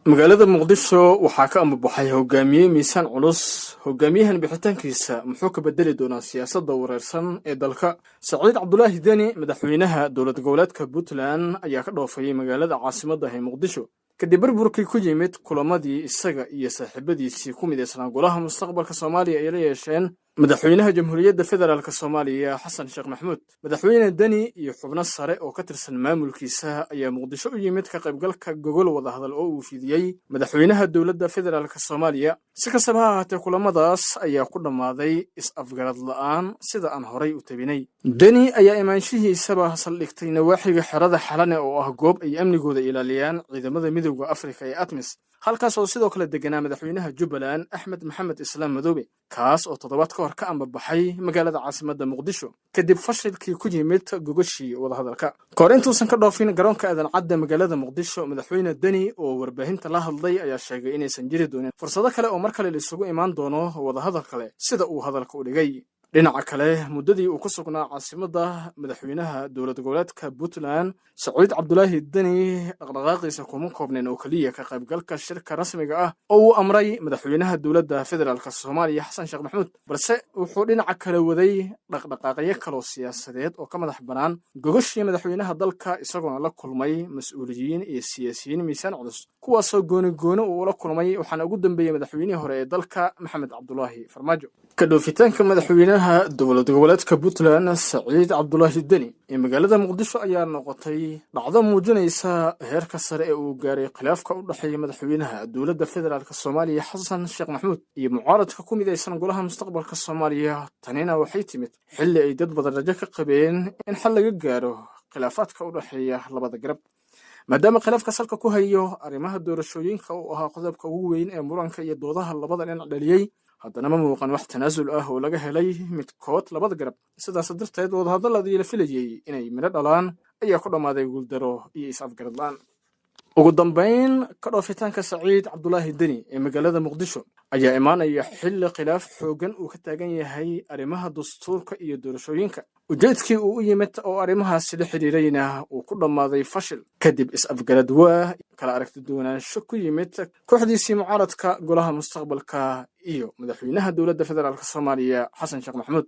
magaalada muqdisho waxaa ka ambabaxay hogaamiye miisaan culus. hogaamiyahan bixitaankiisa muxuu ka bedeli doonaa siyaasadda wareersan ee dalka? saciid cabdulaahi deni, madaxweynaha dowlad goboleedka puntland, ayaa ka dhoofayay magaalada caasimadda ee muqdisho kadib burburkii ku yimid kulamadii isaga iyo saaxiibadiisii ku midaysnaa golaha mustaqbalka soomaaliya ay la yeesheen madaxweynaha jamhuuriyadda federaalk soomaaliya xasan sheekh maxamuud. madaxweyne deni iyo xubno sare oo ka tirsan maamulkiisa ayaa muqdisho u yimid ka qaybgalka gogol wadahadal oo uu fidiyey madaxweynaha dowladda federaalk soomaaliya. si kastaba ha ahaatee kulamadaas ayaa ku dhammaaday is-afgarad la'aan sida aan horay u tabinay. deni ayaa imaanshihiisaba saldhigtay nawaaxiga xerada xalane oo ah goob ay amnigooda ilaaliyaan ciidamada midowda afrika ee atmis, halkaas oo sidoo kale deganaa madaxweynaha jubbaland axmed maxamed islaam madoobe, kaas oo toddobaad ka hor ka ambabaxay magaalada caasimadda muqdisho kadib fashilkii ku yimid gogashii wadahadalka. kahor intuusan ka dhoofin garoonka aadan cadda magaalada muqdisho, madaxweyne deni oo warbaahinta la hadlay ayaa sheegay inaysan jiri doonin fursado kale oo mar kale la isugu imaan doono wadahadal kale sida uu hadalka u dhigay. dhinaca kale, muddadii uu ku sugnaa caasimadda madaxweynaha dowlad goboleedka puntland, saciid cabdulaahi deni dhaqdhaqaaqiisa kuma koobneen oo keliya ka qaybgalka shirka rasmiga ah oo uu amray madaxweynaha dowladda federaalk soomaaliya xasan sheekh maxamuud, balse wuxuu dhinaca kale waday dhaqdhaqaaqyo kaloo siyaasadeed oo ka madax bannaan gogashii madaxweynaha dalka, isagoona la kulmay mas-uuliyiin iyo siyaasiyiin miisaan culus kuwaasoo gooni uu ula kulmay, waxaana ugu dambeeyey madaxweynihii hore ee dalka maxamed cabdulaahi farmaajo. ka dhoofitaanka madaxweynaha dowlad goboleedka puntland saciid cabdulaahi deni ee magaalada muqdisho ayaa noqotay dhacdo muujinaysa heerka sare ee uu gaaray khilaafka u dhexeeya madaxweynaha dowladda federaalk soomaaliya xasan sheekh maxamuud iyo mucaaradka ku midaysan golaha mustaqbalka soomaaliya. tanina waxay timid xilli ay dad badan rajo ka qabeen in xal laga gaaro khilaafaadka u dhexeeya labada garab, maadaama khilaafka salka ku hayo arrimaha doorashooyinka uu ahaa qodobka ugu weyn ee muranka iyo doodaha labada dhinac dhaliyey. haddana ma muuqan wax tanaasul ah oo laga helay midkood labada garab, sidaas darteed wadahadaladii la filayey inay midho dhalaan ayaa ku dhammaaday guuldaro iyo is-afgarad la'aan. ugu dambayn, ka dhoofitaanka saciid cabdulaahi deni ee magaalada muqdisho ayaa imaanaya xilli khilaaf xooggan uu ka taagan yahay arrimaha dastuurka iyo doorashooyinka. ujeedkii uu u yimid oo arrimahaasi la xidhiirayna uu ku dhammaaday fashil kadib is-afgarad waa kala aragti duwanaansho ku yimid kooxdiisii mucaaradka golaha mustaqbalka iyo madaxweynaha dowladda federaalk soomaaliya xasan sheekh maxamuud.